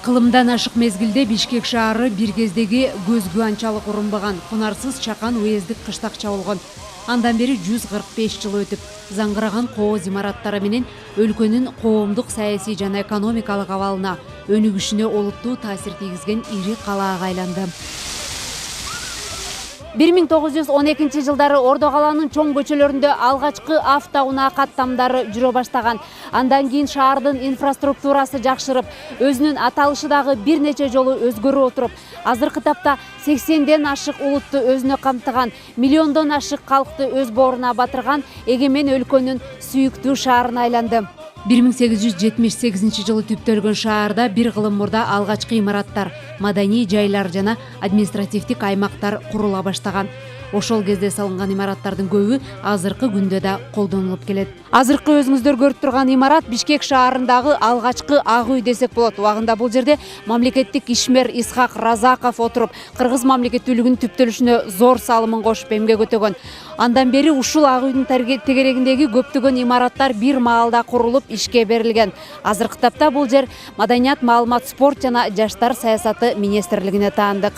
Кылымдан ашык мезгилде Бишкек шаары бир кездеги көзгө анчалык урунбаган кунарсыз чакан уездик кыштакча болгон. Андан бери 145 жыл өтүп, заңгыраган кооз имараттары менен өлкөнүн коомдук, саясий жана экономикалык абалына, өнүгүшүнө олуттуу таасир тийгизген ири калаага айланды. 1912 жылдары Ордо каланын чоң көчөлөрүндө алгачкы автоунаа каттамдары жүрө баштаган. Андан кийин шаардын инфраструктурасы жакшырып, өзүнүн аталышы дагы бир нече жолу өзгөрүп отуруп, азыркы тапта 80ден ашык улутту өзүнө камтыган, миллиондон ашык калкты өз бооруна батырган эгемен өлкөнүн сүйүктүү шаарына айланды. 1878 жылы түптөлгөн шаарда бир кылым мурда алгачкы имараттар, маданий жайлар жана административдик аймактар курула баштаган. Ошол кезде салынган имараттардын көбү азыркы күндө да колдонулуп келет. Азыркы өзүңүздөр көрүп турган имарат Бишкек шаарындагы алгачкы ак үй десек болот. Убагында бул жерде мамлекеттик ишмер Исхак Разаков отуруп, кыргыз мамлекеттүүлүгүнүн түптөлүшүнө зор салымын кошуп эмгек өтөгөн. Андан бери ушул ак үйдүн тегерегиндеги көптөгөн имараттар бир маалда курулуп ишке берилген. Азыркы тапта бул жер Маданият, маалымат, спорт жана жаштар саясаты министрлигине таандык.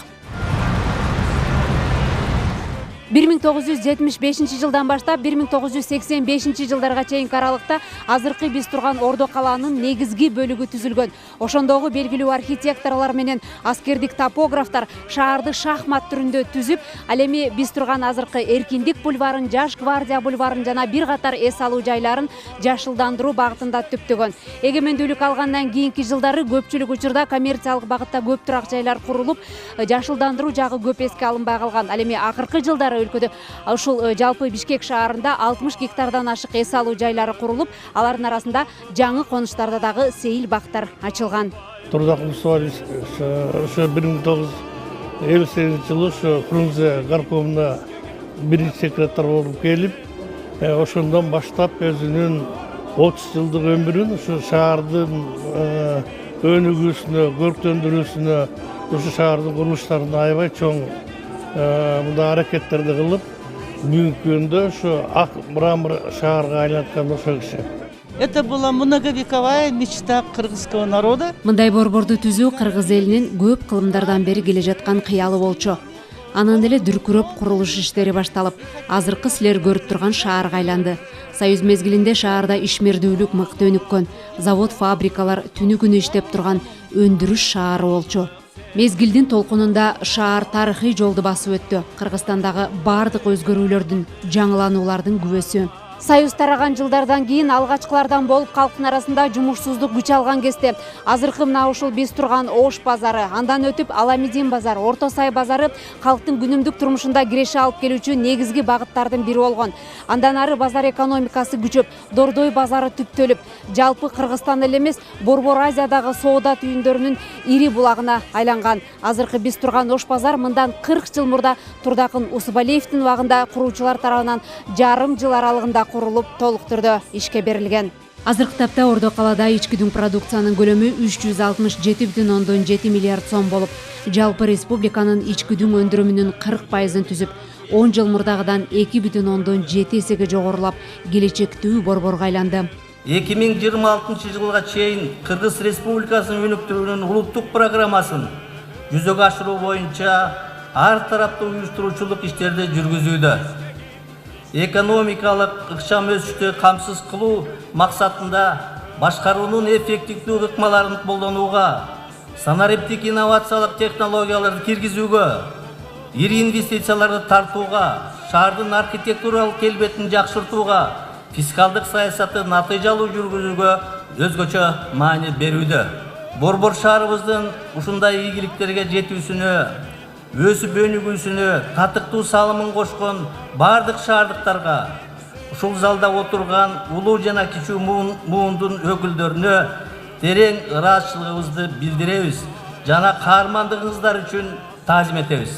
1975 жылдан баштап 1985 жылдарга чейинки аралыкта азыркы биз турган Ордо каланын негизги бөлүгү түзүлгөн. Ошондогу белгилүү архитекторлор менен аскердик топографтар шаарды шахмат түрүндө түзүп, ал эми биз турган азыркы Эркиндик бульварын, Жаш гвардия бульварын жана бир катар эс алуу жайларын жашылдандыруу багытында түптөгөн. Эгемендүүлүк алгандан кийинки жылдары көпчүлүк учурда коммерциялык багытта көп турак жайлар курулуп, жашылдандыруу жагы көп эске алынбай калган. Ал эми акыркы жылдары өлкөдө ушул жалпы Бишкек шаарында 60 гектардан ашык эс алуу жайлары курулуп, алардын арасында жаңы конуштарда дагы сейил бактар ачылган. Ошо 1958 жылы ошо Фрунзе горкомуна биринчи секретарь болуп келип, ошондон баштап өзүнүн 30 жылдык өмүрүн ушу шаардын өнүгүүсүнө, көрктөндүрүүсүнө, ушу шаардын курулуштарына аябай чоң мындай аракеттерди кылып, бүгүнкү күндө ушу ак мрамор шаарга айланткан ошол киши. Это была многовековая мечта кыргызского народа. Мындай борборду түзүү кыргыз элинин көп кылымдардан бери келе жаткан кыялы болчу. Анан эле дүркүрөп курулуш иштери башталып, азыркы силер көрүп турган шаарга айланды. Союз мезгилинде шаарда ишмердүүлүк мыкты өнүккөн, завод, фабрикалар түнү күнү иштеп турган өндүрүш шаары болчу. Мезгилдин толкунунда шаар тарыхый жолду басып өттү. Кыргызстандагы бардык өзгөрүүлөрдүн, жаңылануулардын күбөсү. Союз тараган жылдардан кийин алгачкылардан болуп калктын арасында жумушсуздук күч алган кезде азыркы мына ушул биз турган Ош базары, андан өтүп Аламедин базары, Орто Сай базары калктын күнүмдүк турмушунда киреше алып келүүчү негизги багыттардын бири болгон. Андан ары базар экономикасы күчөп, Дордой базары түптөлүп, жалпы Кыргызстан эле эмес, Борбор Азиядагы соода түйүндөрүнүн ири булагына айланган. Азыркы биз турган Ош базар мындан 40 жыл мурда Турдакын Усубалиевдин убагында куруучулар тарабынан жарым жыл аралыгында курулуп, толук түрдө ишке берилген. Азыркы тапта Ордо калада ички дүң продукциянын көлөмү 367,7 миллиард сом болуп, жалпы республиканын ички дүң өндүрүмүнүн 40%-ын түзүп, 10 жыл мурдагыдан 2,7 эсеге жогорулап, келечектүү борборго айланды. 2026 жылга чейин Кыргыз Республикасынын өнүктүрүүнүн улуттук программасын жүзөгө ашыруу боюнча ар тараптуу уюштуруучулук иштерди жүргүзүүдө. Экономикалык ыкчам өсүштү камсыз кылуу максатында башкаруунун эффективдүү ыкмаларын колдонууга, санариптик инновациялык технологияларды киргизүүгө, ири инвестицияларды тартууга, шаардын архитектуралык келбетин жакшыртууга, фискалдык саясатты натыйжалуу жүргүзүүгө өзгөчө маани берүүдө. Борбор шаарыбыздын ушундай ийгиликтерге жетүүсүнө, өсүп өнүгүүсүнө татыктуу салымын кошкон бардык шаардыктарга, ушул залда отурган улуу жана кичүү муундун өкүлдөрүнө терең ыраазычылыгыбызды билдиребиз жана каармандыгыңыздар үчүн таазим этебиз.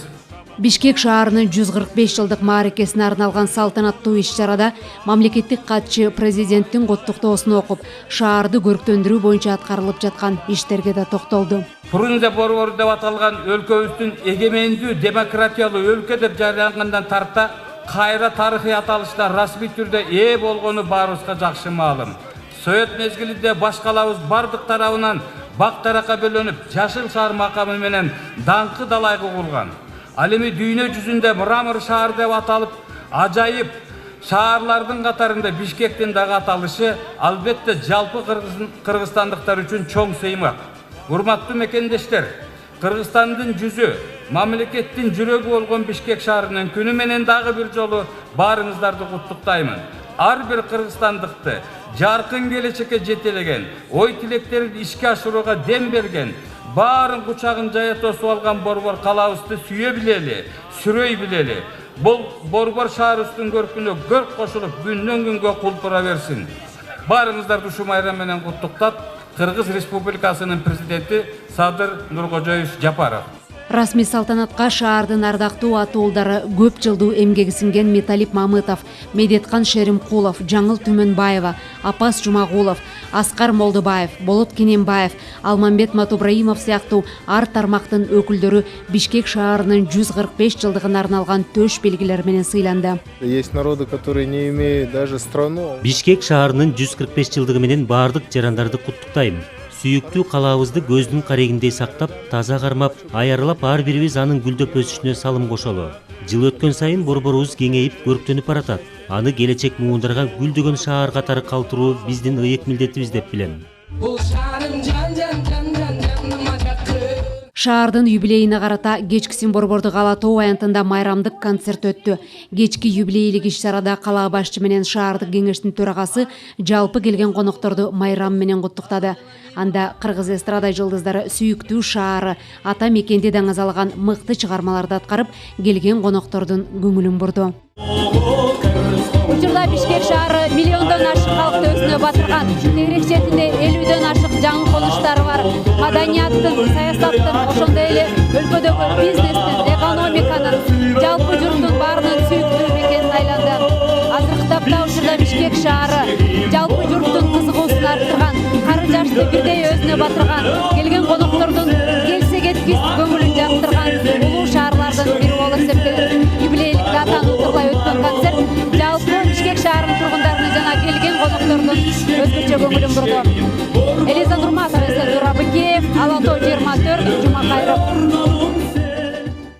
Бишкек шаарынын 145 жылдык мааракесине арналган салтанаттуу иш-чарада мамлекеттик катчы президенттин коттуктоосун окуп, шаарды көрктөндүрүү боюнча аткарылып жаткан иштерге да токтолду. Фрунзе борбору деп аталган өлкөбүздүн эгемендүү демократиялуу өлкө деп жарыялангандан тарта кайра тарыхый аталышына расмий түрдө ээ болгону баарыбызга жакшы маалым. Совет мезгилинде баш калабыз бардык тарабынан бактаракка бөлөнүп, жашыл шаар макамы менен даңкы далайга курган. Ал эми дүйнө жүзүндө мрамор шаар деп аталып, ажайып шаарлардын катарында Бишкектин дагы аталышы албетте жалпы кыргызстандыктар үчүн чоң сыймак. Урматтуу мекендештер, Кыргызстандын жүзү, мамлекеттин жүрөгү болгон Бишкек шаарынын күнү менен дагы бир жолу баарыңыздарды куттуктаймын. Ар бир кыргызстандыкты жаркын келечекке жетелеген, ой тилектерин ишке ашырууга дем берген, баарын кучагын жая тосуп алган Борбор калабызды сүйө билели, сүрөй билели. Бул Борбор шаарыбыздын көркүнө көрк кошулуп, күндөн күнгө кулпура берсин. Баарыңыздарды ушу майрам менен куттуктап, Кыргыз Республикасынын президенти Садыр Нуркожоевич Жапаров. Расмий салтанатка шаардын ардактуу атуулдары көп жылдуу эмгеги сиңген Металип Мамытов, Медеткан Шеримкулов, Жаңыл Түмөнбаева, Апас Жумагулов, Аскар Молдубаев, Болот Кененбаев, Алмамбет Матубраимов сыяктуу ар тармактын өкүлдөрү Бишкек шаарынын 145 жылдыгына арналган төш белгилер менен сыйланды. Есть народы, которые не имеют даже страну. Бишкек шаарынын 145 жылдыгы менен баардык жарандарды куттуктайм. Сүйүктүү калабызды көздүн карегиндей сактап, таза кармап, аярылап ар бирибиз анын гүлдөп өсүшүнө салым кошолу. Жыл өткөн сайын борборубуз кеңейип, көрктөнүп баратат. Аны келечек муундарга гүлдөгөн шаар катары калтыруу биздин ыйык милдетибиз деп билем. Шаардын юбилейине карата кечкисин Борбордук Ала Тоо аянтында майрамдык концерт өттү. Кечки юбилейлик иш-чарада кала башчы менен шаардык кеңештин төрагасы жалпы келген конокторду майрам менен куттуктады. Анда кыргыз эстрада жылдыздары сүйүктүү шаары, ата мекенди даңазалаган мыкты чыгармаларды аткарып, келген коноктордун көңүлүн бурду. Учурда Бишкек шаары миллиондон ашык калкты өзүнө батырган, тегерек четинде 50дөн ашык жаңы конуштары бар. Маданияттын, саясаттын, ошондой эле өлкөдөгү бизнестин, экономиканын, жалпы журттун баарынын сүйүктүү мекенин айланды. Азыркы тапта учурда Бишкек шаары жалпы журттун кызыгуусун арттырган, кары жашты бирдей өзүнө батырган, келген коноктордун келсе кеткис көңүлүн жактырган улуу шаарлардын бири болуп эсептелет. Юбилейлик датаны утурлай өткөн концерт жалпы Бишкек шаарынын тургундарына жана келген коноктордун өзгөчө көңүлүн бурду.